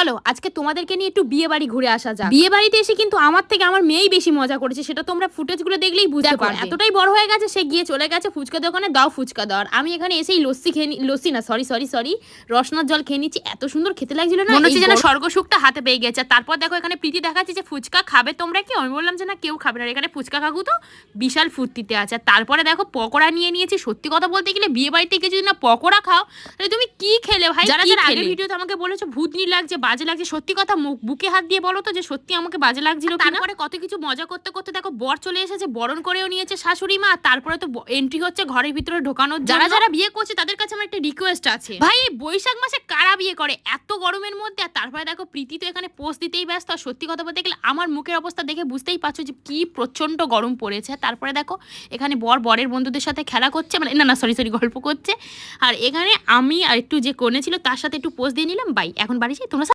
চলো আজকে তোমাদেরকে নিয়ে একটু বিয়ে বাড়ি ঘুরে আসা যাক। বিয়ে বাড়িতে এসে কিন্তু আমার থেকে আমার মেয়েই বেশি মজা করেছে, সেটা তোমরা ফুটেজগুলো দেখলেই বুঝতে পারবে। এতটাই বড় হয়ে গেছে, সে গিয়ে চলে গেছে ফুচকা দোকানে, দাও ফুচকা দাও। আর আমি এখানে এসেই লস্যি খেয়ে লস্যি না সরি রসনার জল খেয়ে নিচ্ছি। এত সুন্দর খেতে লাগছিল না, মনে হচ্ছে যেন স্বর্গসুখটা হাতে পেয়ে গেছে। তারপর দেখো এখানে প্রীতি দেখাচ্ছে যে ফুচকা খাবে তোমরা কি, আমি বললাম যে না কেউ খাবে না, এখানে ফুচকা কাকু তো বিশাল ফুর্তিতে আছে। তারপরে দেখো পকোড়া নিয়ে নিয়েছি। সত্যি কথা বলতে গেলে বিয়ে বাড়িতে গিয়ে যদি না পকোড়া খাও তাহলে তুমি কি খেলে ভাই? যারা যারা আগের ভিডিওতে আমাকে বলেছো ভূতনি লাগছে, বাজে লাগছে, সত্যি কথা বুকে হাত দিয়ে বলো তো যে সত্যি আমাকে বাজে লাগছিল। তারপরে কত কিছু মজা করতে করতে দেখো বর চলে এসেছে, বরণ করেও নিয়েছে শাশুড়ি মা। তারপরে তো এন্ট্রি হচ্ছে ঘরের ভিতরে ঢোকানোর। যারা যারা বিয়ে করছে তাদের কাছে আমার একটা রিকোয়েস্ট আছে, ভাই এই বৈশাখ মাসে কারা বিয়ে করে এত গরমের মধ্যে? আর তারপরে দেখো প্রীতি তো এখানে পোস্ট দিতেই ব্যস্ত। আর সত্যি কথা বলতে গেলে আমার মুখের অবস্থা দেখে বুঝতেই পারছো যে কি প্রচন্ড গরম পড়েছে। তারপরে দেখো এখানে বরের বন্ধুদের সাথে খেলা করছে, মানে না সরি গল্প করছে। আর এখানে আমি আর একটু যে কোণে ছিল তার সাথে একটু পোস্ট দিয়ে নিলাম। বাই, এখন বাড়ি যাই, তোমরা